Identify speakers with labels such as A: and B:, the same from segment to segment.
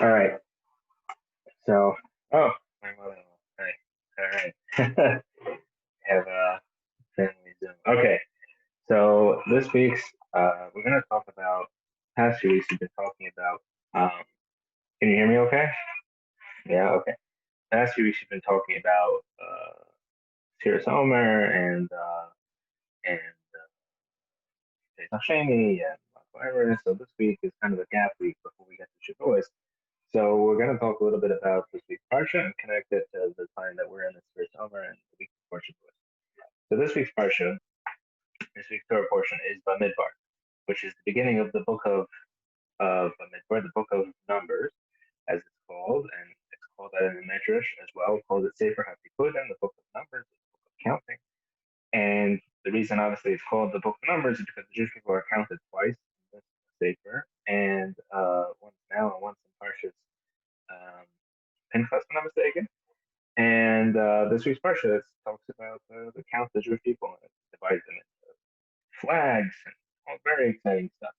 A: All right. So, oh, my mother-in-law. Hi. All right. Have a family Zoom. Okay. So this week's we're gonna talk about past few weeks. We've been talking about. Can you hear me? Okay. Yeah. Okay. Past few weeks we've been talking about Sirius Homer and Jason Shaney and whatever. So this week is kind of a gap week before we get to Shavuos. So we're going to talk a little bit about this week's Parsha and connect it to the time that we're in this first summer and the week before Shavuos. So this week's Parsha, this week's Torah portion is Bamidbar, which is the beginning of the book of Bamidbar, the book of Numbers, as it's called, and it's called that in the Midrash as well. Called it Sefer HaPikud, and the book of Numbers, the book of counting. And the reason, obviously, it's called the Book of Numbers is because the Jewish people are counted twice in this Sefer, and once now and once in Parshas Pinchas, if I'm not mistaken. And this week's Parsha talks about the count of the Jewish people and it divides them into flags and all very exciting stuff.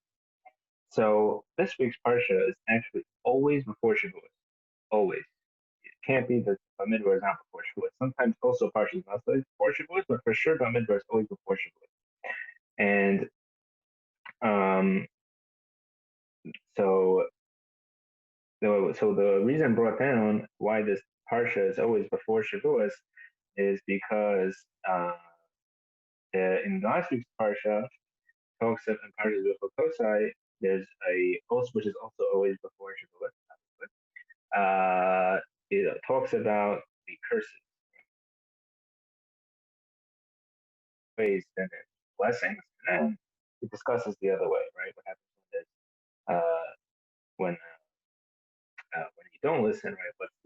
A: So this week's Parsha is actually always before Shavuos. Always. It can't be that Bamidbar is not before Shavuos. Sometimes also Parsha is not always before Shavuos, but for sure Bamidbar is always before Shavuos. And um, so the reason brought down why this Parsha is always before Shavuos is because in last week's Parsha, talks of in Parshas Kosai, there's a post which is also always before Shavuot. It talks about the curses, ways, and then blessings, and then it discusses the other way, right? What happens when you don't listen, right? What's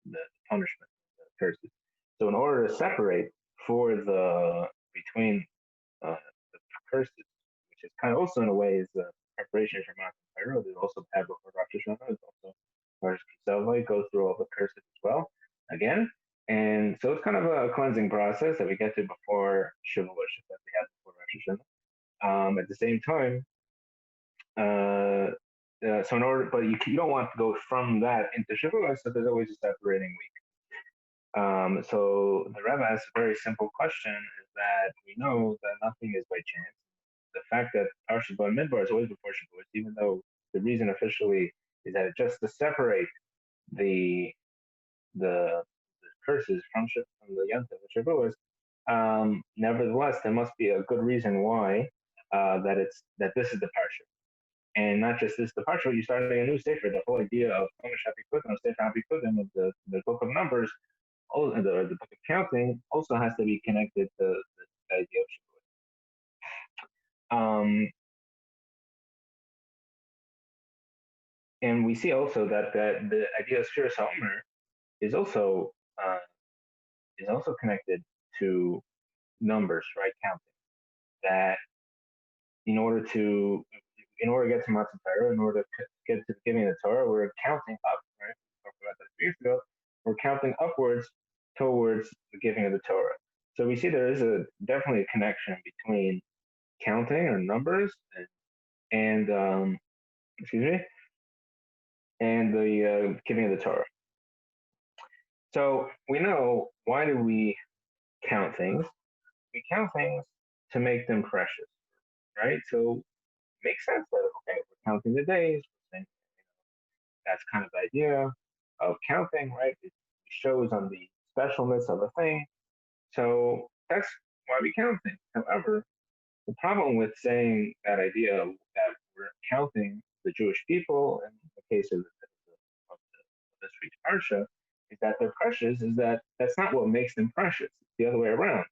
A: the punishment, the curses? So in order to separate for the between the curses, which is kind of also in a way is a preparation for Mount Pyro. There's also Pablo for Rosh Hashanah. There's also Rosh Hashanah goes through all the curses as well again. And so it's kind of a cleansing process that we get to before Shavuot that we have before Rosh Hashanah. At the same time, so in order, but you don't want to go from that into Shavuot, so there's always a separating week. So the Rebbe asks a very simple question: is that we know that nothing is by chance. The fact that Parshas Bamidbar is always before Shavuos, even though the reason officially is that just to separate the the, the curses from the Yom Tov Shavuos. Nevertheless, there must be a good reason why that this is the parsha, and not just this the parsha. You starting a new sefer. The whole idea of Chumash Hapikudim, Sefer Hapikudim, of the book of Numbers, the book of counting, also has to be connected to the idea of Shavuot. And we see also that the idea of Shir Omer is also uh, is also connected to numbers, right? Counting. That in order to get to Matan Torah, in order to get to the giving of the Torah, we're counting up, right? We talked about that 3 years ago. We're counting upwards towards the giving of the Torah. So we see there is a definitely a connection between counting or numbers and excuse me and the giving of the Torah. So we know why do we count things? We count things to make them precious, right? So it makes sense that okay, we're counting the days. That's kind of the idea of counting, right? It shows on the specialness of a thing. So that's why we count things. However, the problem with saying that idea that we're counting the Jewish people in the case of this week's parsha is that they're precious. Is that that's not what makes them precious. It's the other way around.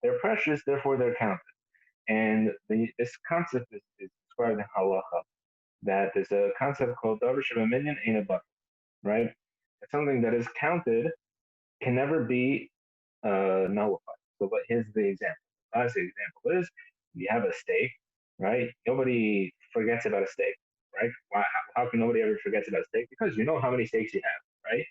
A: They're precious, therefore they're counted. And this concept is described in halacha that there's a concept called davar shebaminyan ein a, right? It's something that is counted can never be nullified. So, but here's the example. Last example is you have a steak, right? Nobody forgets about a steak, right? How can nobody ever forget about a steak? Because you know how many steaks you have, right?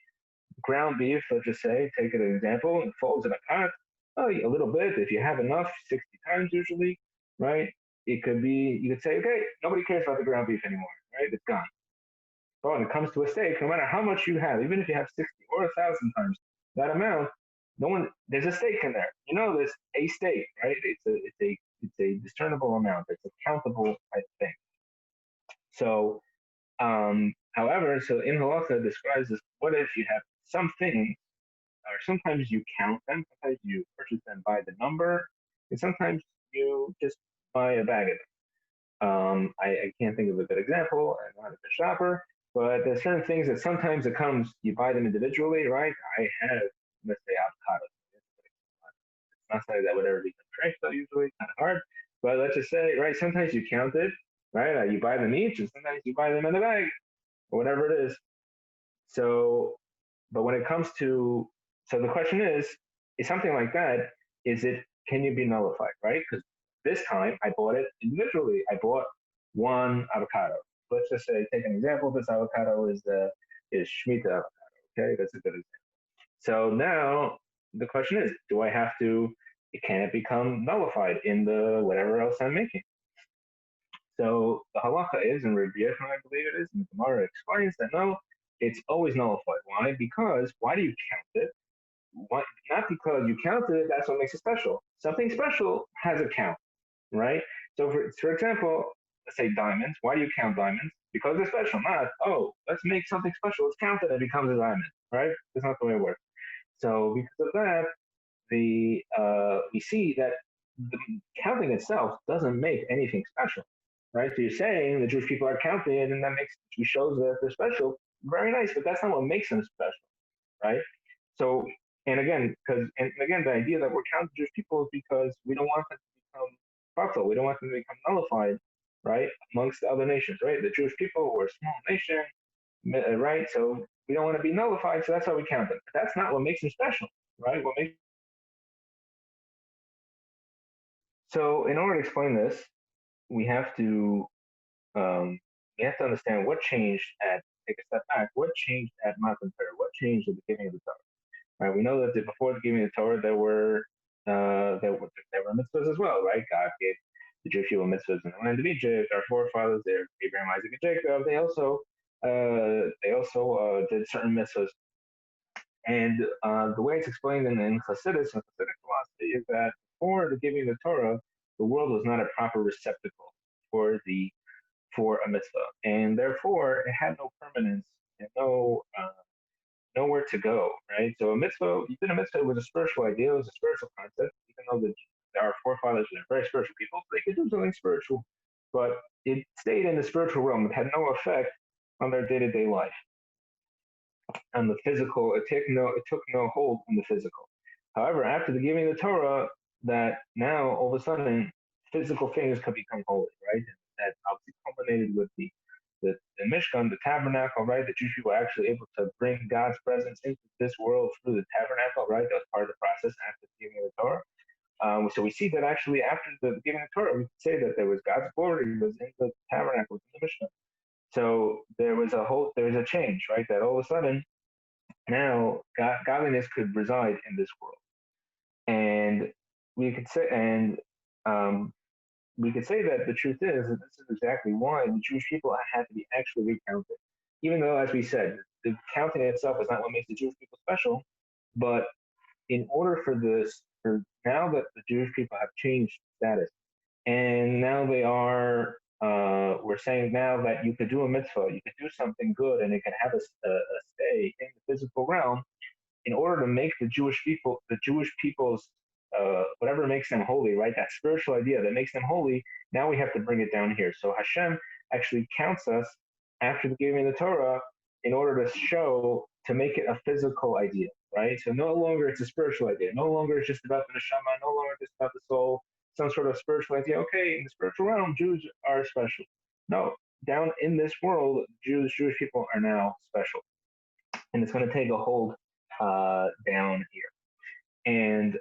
A: Ground beef, let's just say, take an example, it falls in a pot. Oh, a little bit. If you have enough, 60 times usually, right? It could be, you could say, okay, nobody cares about the ground beef anymore, right? It's gone. But when it comes to a steak, no matter how much you have, even if you have 60 or 1,000 times that amount, no one there's a steak in there. There's a steak, right? It's a discernible amount. It's a countable type thing. So, however, so in halacha it describes this. What if you have some things, or sometimes you count them, sometimes you purchase them by the number, and sometimes you just buy a bag of them. I can't think of a good example. I'm not a good shopper, but there's certain things that sometimes it comes, you buy them individually, right? I have, let's say, avocados. It's not something that would ever be contractual usually, kind of hard. But let's just say, right, sometimes you count it, right? You buy them each, and sometimes you buy them in a bag, or whatever it is. So, but when it comes to, so the question is something like that, can you be nullified, right? Because this time I bought it individually. I bought one avocado. Let's just say, take an example. This avocado is Shemitah avocado. Okay, that's a good example. So now the question is, do I have to? Can it become nullified in the whatever else I'm making? So the halacha is, and Rabbi Yechon, I believe it is, and the Gemara explains that no, it's always nullified. Why? Because why do you count it? Why, not because you counted it, that's what makes it special. Something special has a count, right? So for example, let's say diamonds. Why do you count diamonds? Because they're special. Not, oh, let's make something special. Let's count it and it becomes a diamond, right? That's not the way it works. So because of that, we see that the counting itself doesn't make anything special, right? So you're saying the Jewish people are counting, and that shows that they're special. Very nice, but that's not what makes them special, right? So, and again, the idea that we're counting Jewish people is because we don't want them to become buffalo. We don't want them to become nullified, right, amongst the other nations, right? The Jewish people were a small nation, right? So we don't want to be nullified, so that's how we count them. But that's not what makes them special, right? So in order to explain this, we have to um, understand what changed at take a step back. What changed at Matan Torah? What changed at the beginning of the Torah? Right? We know that before the giving of the Torah, there were mitzvahs as well, right? God gave the Jewish people mitzvahs in the land of Egypt. Our forefathers, there, Abraham, Isaac, and Jacob. They also did certain mitzvahs. And the way it's explained in Hasidus and Hasidic philosophy is that before the giving of the Torah, the world was not a proper receptacle for a mitzvah, and therefore it had no permanence and nowhere to go. Right. So you did a mitzvah, was a spiritual idea, it was a spiritual concept, even though our forefathers were very spiritual people, they could do something spiritual, but it stayed in the spiritual realm. It had no effect on their day-to-day life. On the physical, it took no hold on the physical. However, after the giving of the Torah, that now all of a sudden physical things could become holy, right? And that obviously culminated with the Mishkan, the tabernacle, right? The Jewish people were actually able to bring God's presence into this world through the tabernacle, right? That was part of the process after the giving of the Torah. So we see that actually after the giving of the Torah, we could say that there was God's glory was in the tabernacle, in the Mishkan. So there was a change, right? That all of a sudden now godliness could reside in this world, and we could say, and we could say that the truth is that this is exactly why the Jewish people had to be actually recounted. Even though, as we said, the counting itself is not what makes the Jewish people special, but in order for now that the Jewish people have changed status, and now we're saying now that you could do a mitzvah, you could do something good, and it can have a stay in the physical realm. In order to make the Jewish people's whatever makes them holy, right? That spiritual idea that makes them holy. Now we have to bring it down here. So Hashem actually counts us after the giving of the Torah in order to make it a physical idea, right? So no longer it's a spiritual idea. No longer it's just about the neshama. No longer just about the soul. Some sort of spiritual idea. Okay, in the spiritual realm, Jews are special. No, down in this world, Jewish people are now special, and it's going to take a hold down here. And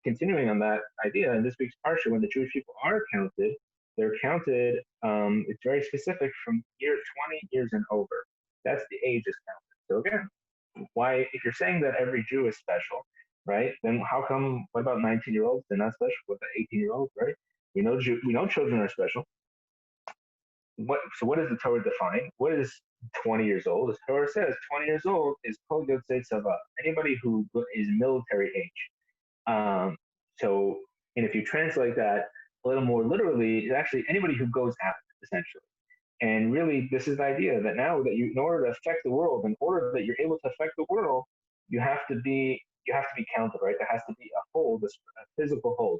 A: continuing on that idea, in this week's Parsha, when the Jewish people are counted, they're counted, it's very specific from year 20 years and over. That's the age is counted. So again, if you're saying that every Jew is special, right, then what about 19-year-olds? They're not special. What about 18-year-olds, right? We know children are special. So what does the Torah define? What is 20 years old. The Torah says 20 years old is Kol Yotzei Tzava, anybody who is military age. Um, so, and if you translate that a little more literally, it's actually anybody who goes out, essentially. And really, this is the idea that now that you, in order to affect the world, in order that you're able to affect the world, you have to be counted, right? There has to be a hold, a physical hold.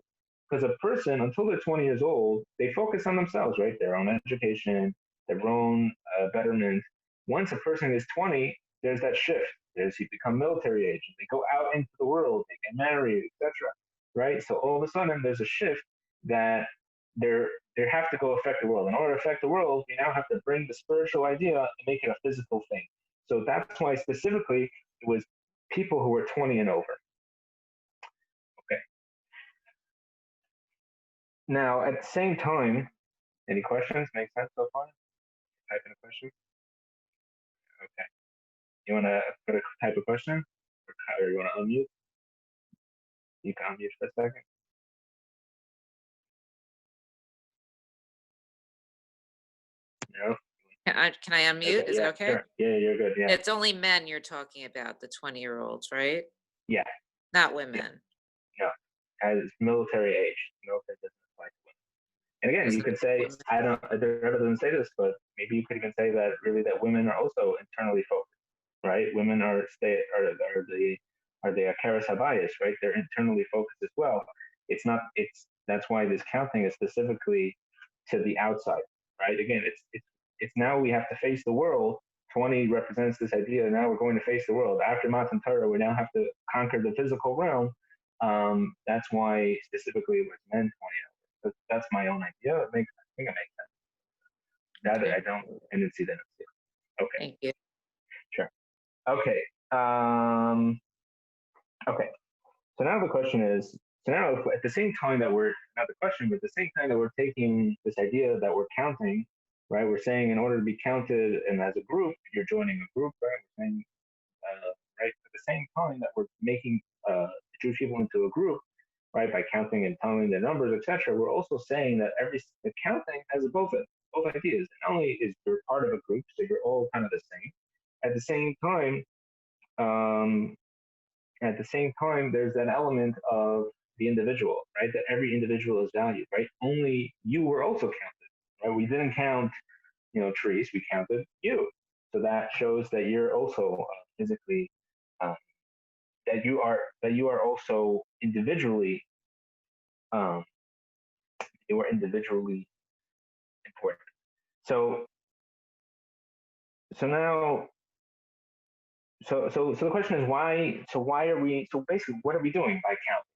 A: Because a person, until they're 20 years old, they focus on themselves, right? Their own education, their own betterment. Once a person is 20, there's that shift. There's you become military age, they go out into the world, they get married, etc. Right? So all of a sudden, there's a shift that they're they have to go affect the world. In order to affect the world, we now have to bring the spiritual idea and make it a physical thing. So that's why specifically it was people who were 20 and over. Okay. Now, at the same time, any questions? Make sense so far? Type in a question. Okay. You want to put a type of question? Or you want to unmute? You can unmute for a second. No?
B: Can I unmute?
A: Okay,
B: Is
A: yeah,
B: it okay?
A: Sure. Yeah, you're good. Yeah.
B: It's only men you're talking about, the 20-year-olds, right?
A: Yeah.
B: Not women.
A: No. As military age. Military doesn't apply to women. And again, you could say,
B: women.
A: I don't, the Rebbe doesn't say this, but maybe you could even say that really that women are also internally focused, right? Women are the Akaras Habayis, right? They're internally focused as well. That's why this counting is specifically to the outside, right? Again, it's now we have to face the world. 20 represents this idea. Now we're going to face the world. After Matan Torah, we now have to conquer the physical realm. That's why specifically it was men 20. That's my own idea. I think it makes sense. That okay. I didn't see that. Okay.
B: Thank you.
A: Sure. Okay. Okay. So now the question is, at the same time that we're, not the question, but at the same time that we're taking this idea that we're counting, right? We're saying in order to be counted and as a group, you're joining a group, right? We're saying, right? At the same time that we're making the Jewish people into a group, right? By counting and telling the numbers, etc. We're also saying that the counting has both ideas. Not only is you're part of a group, so you're all kind of the same. At the same time, there's that element of the individual, right? That every individual is valued, right? Only you were also counted, right? We didn't count, trees. We counted you. So that shows that you're also physically that you are also individually individually important. So now the question is why are we basically what are we doing by counting?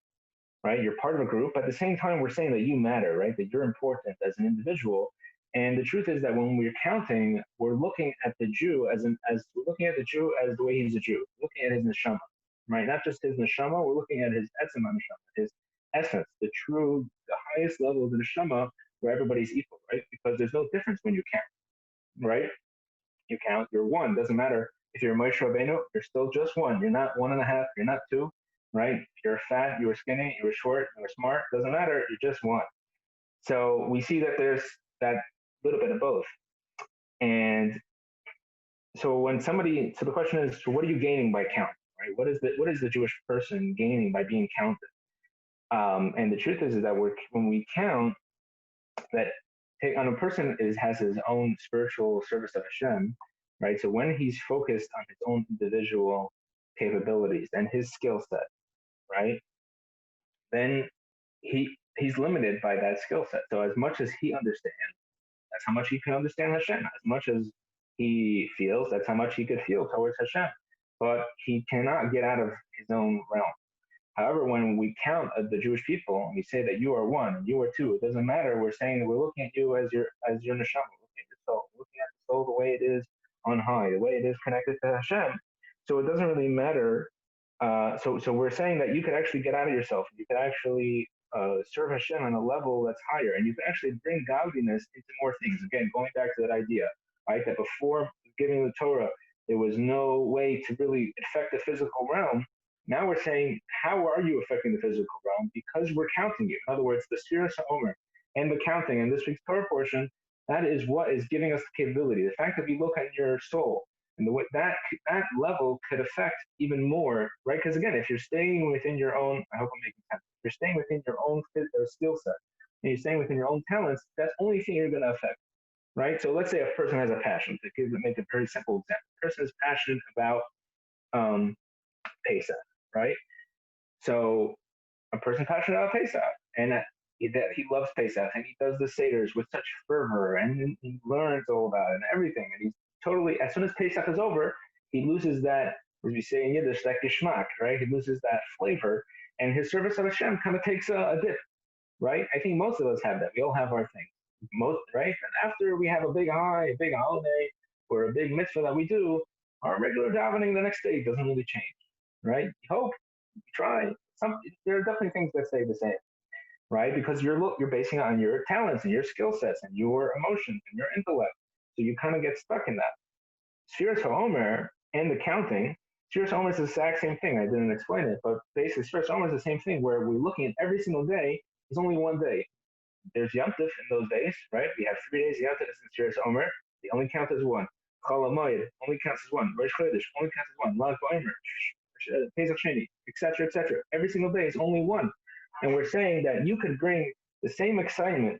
A: Right? You're part of a group. At the same time, we're saying that you matter, right? That you're important as an individual. And the truth is that when we're counting, we're looking at the Jew as we're looking at the Jew as the way he's a Jew, looking at his neshama, right? Not just his neshama, we're looking at his etzem neshama, his essence, the highest level of the neshama where everybody's equal, right? Because there's no difference when you count, right? You count, you're one. Doesn't matter if you're Moshe Rabbeinu, you're still just one. You're not 1.5, you're not 2, right? You're fat, you were skinny, you were short, you were smart. Doesn't matter, you're just one. So we see that there's that little bit of both. And so the question is, so what are you gaining by counting, right? What is the Jewish person gaining by being counted? And the truth is that when we count, that on a person has his own spiritual service of Hashem, right? So when he's focused on his own individual capabilities and his skill set, right? Then he's limited by that skill set. So as much as he understands, that's how much he can understand Hashem. As much as he feels, that's how much he could feel towards Hashem. But he cannot get out of his own realm. However, when we count the Jewish people, and we say that you are one, you are two, it doesn't matter. We're saying that we're looking at you as your neshama, looking at your soul, looking at the soul the way it is on high, the way it is connected to Hashem. So it doesn't really matter. So we're saying that you could actually get out of yourself. You could actually serve Hashem on a level that's higher, and you can actually bring godliness into more things. Again, going back to that idea, right? That before giving the Torah, there was no way to really affect the physical realm. Now we're saying, how are you affecting the physical realm? Because we're counting you. In other words, the Sfiras HaOmer and the counting in this week's Torah portion That is what is giving us the capability. The fact that we look at your soul and the way that level could affect even more, right? Because again, if you're staying within your own, I hope I'm making sense. If you're staying within your own skill set and you're staying within your own talents, that's the only thing you're going to affect, right? So let's say a person has a passion. To make a very simple example, a person is passionate about um, Pesach, right? So a person passionate about Pesach, and that he loves Pesach, and he does the seders with such fervor, and he learns all about it and everything, and he's totally. As soon as Pesach is over, he loses that, as we say in Yiddish, that geschmack, right? He loses that flavor, and his service of Hashem kind of takes a dip, right? I think most of us have that. We all have our things, most right. And after we have a big high, a big holiday, or a big mitzvah that we do, our regular davening the next day doesn't really change, right? You hope, you try. There are definitely things that stay the same, right? Because you're basing it on your talents and your skill sets and your emotions and your intellect. So you kind of get stuck in that. Spheres Homer and the counting, Spheres Homer is the exact same thing. I didn't explain it, but basically Spheres Homer is the same thing where we're looking at every single day is only one day. There's Yom Tov in those days, right? We have 3 days. Yom Tov is in Spheres Homer. They only count as one. Chol HaMoed only counts as one. Rosh Chodesh only counts as one. Lag BaOmer, Pesach Sheni, etc., etc. Every single day is only one. And we're saying that you could bring the same excitement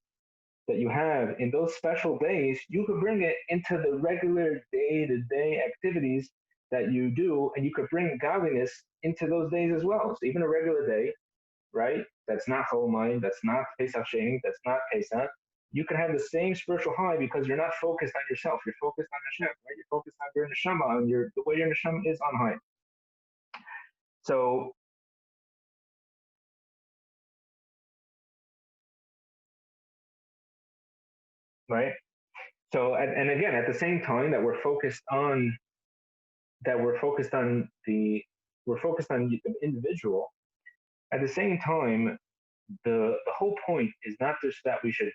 A: that you have in those special days, you could bring it into the regular day-to-day activities that you do, and you could bring godliness into those days as well. So even a regular day, right? That's not Holiday, that's not Pesach Sheni, that's not Pesach. You can have the same spiritual high because you're not focused on yourself. You're focused on Hashem, right? You're focused on your neshama, and the way your neshama is on high. So right? So and again, at the same time that we're focused on the individual. At the same time, the whole point is not just that we should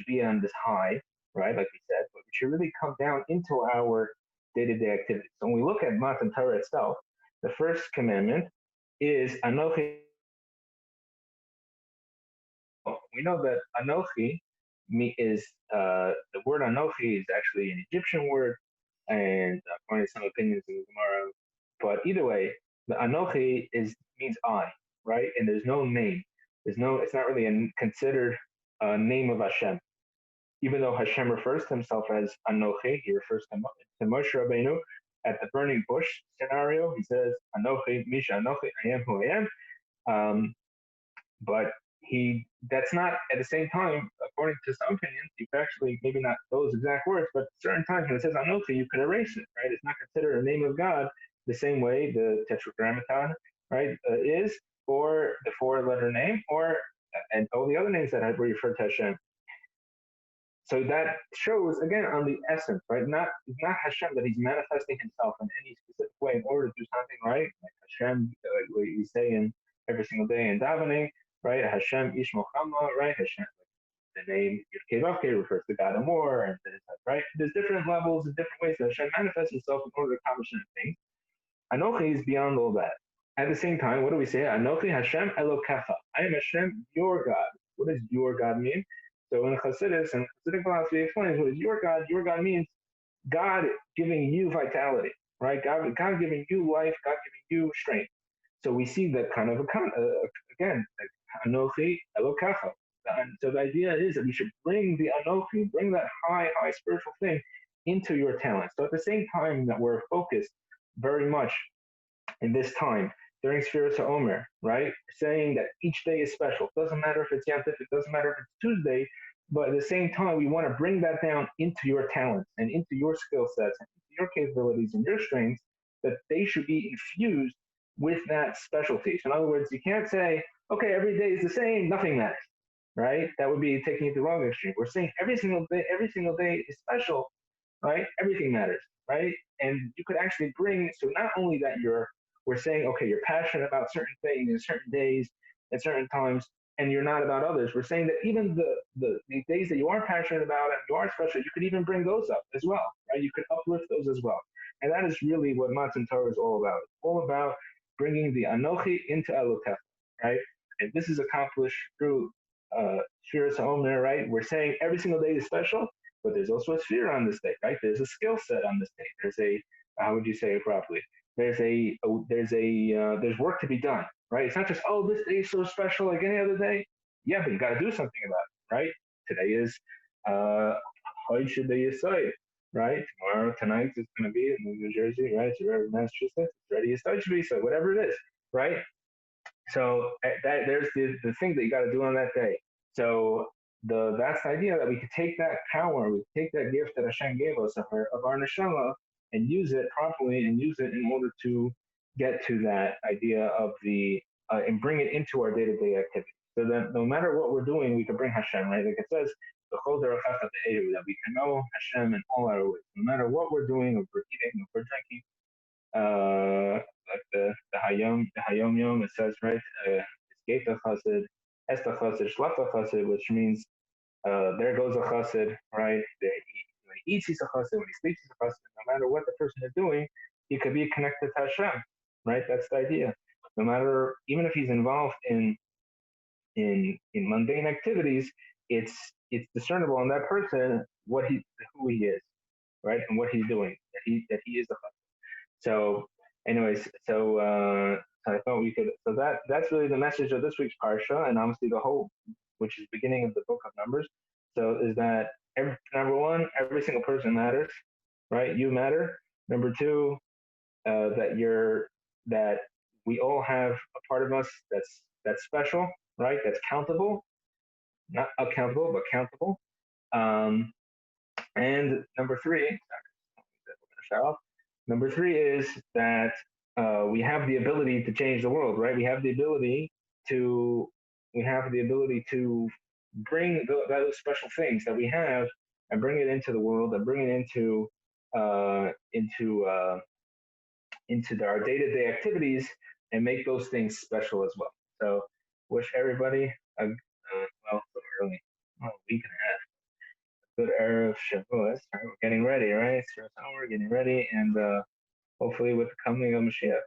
A: be on this high, right? Like we said, but we should really come down into our day-to-day activities. So when we look at Matan Torah itself, the first commandment is Anochi. We know that Anochi is the word Anochi is actually an Egyptian word, and according to some opinions in the Gemara. But either way, the Anochi means I, right? And there's no name. It's not really considered a name of Hashem. Even though Hashem refers to himself as Anochi, he refers to Moshe Rabbeinu at the burning bush scenario. He says, Anochi, Misha Anochi, I am who I am. But that's not at the same time, according to some opinions, you could actually, maybe not those exact words, but certain times when it says Anochi, you could erase it, right? It's not considered a name of God the same way the Tetragrammaton, right, is, or the 4-letter name, and all the other names that have referred to Hashem. So that shows again on the essence, right? It's not Hashem that he's manifesting himself in any specific way in order to do something, right? Like Hashem, we say in every single day in davening, right? Hashem Ish Mochama, right? Hashem, the name Yud refers to God and more, and right? There's different levels and different ways that Hashem manifests himself in order to accomplish certain things. Anochi is beyond all that. At the same time, what do we say? Anochi Hashem Elokecha. I am Hashem, your God. What does your God mean? So in Chassidus and Chassidic philosophy explains what is your God. Your God means God giving you vitality, right? God giving you life, God giving you strength. So we see that kind of again, Anochi Elokecha. And so the idea is that we should bring the Anochi, bring that high spiritual thing into your talent. So at the same time that we're focused very much in this time during Sfiras HaOmer, right? Saying that each day is special. It doesn't matter if it's Yom Tov, it doesn't matter if it's Tuesday, but at the same time, we want to bring that down into your talents and into your skill sets and into your capabilities and your strengths, that they should be infused with that specialty. So in other words, you can't say, okay, every day is the same, nothing matters, right? That would be taking it to the wrong extreme. We're saying every single day is special, right? Everything matters, right? And you could actually bring, so not only that we're saying, okay, you're passionate about certain things in certain days at certain times, and you're not about others. We're saying that even the days that you are passionate about and you are special, you could even bring those up as well, right? You could uplift those as well. And that is really what Matan Torah is all about. It's all about bringing the Anochi into Elokecha, right? And this is accomplished through Shiras HaOmer, right? We're saying every single day is special, but there's also a sphere on this day, right? There's a skill set on this day. There's a, how would you say it properly? There's work to be done, right? It's not just, oh, this day is so special like any other day. Yeah, but you got to do something about it, right? Today is Holiday of Shavuos, right? Tomorrow, tonight is going to be in New Jersey, right? It's Massachusetts. It's ready to so whatever it is, right? So there's the thing that you got to do on that day. So that's the idea that we could take that power, we could take that gift that Hashem gave us of our neshama and use it properly and use it in order to get to that idea of the and bring it into our day-to-day activity. So that no matter what we're doing, we can bring Hashem, right? Like it says, that we can know Hashem in all our ways. No matter what we're doing, if we're eating, if we're drinking, like the Hayom Yom, it says, right, escape the chassid, esta chassid, shlach the chassid, which means there goes a chassid, right? When he eats, he's a chassid. When he sleeps, he's a chassid. No matter what the person is doing, he could be connected to Hashem, right? That's the idea. No matter, even if he's involved in mundane activities, it's discernible on that person who he is, right, and what he's doing. That he is the chassid. So, anyways, so I thought we could. So that's really the message of this week's parsha, and obviously the whole, which is beginning of the book of Numbers. So is that number one, every single person matters, right? You matter. Number two, that we all have a part of us that's special, right? That's countable, not accountable, but countable. Um, and number three, sorry, number three is that we have the ability to change the world, right? To we have the ability to bring those special things that we have and bring it into the world and bring it into our day-to-day activities and make those things special as well. So wish everybody so early, a week and a half, good Erev Shavuos. Right? We're getting ready, right? It's first hour, getting ready, and hopefully with the coming of Mashiach.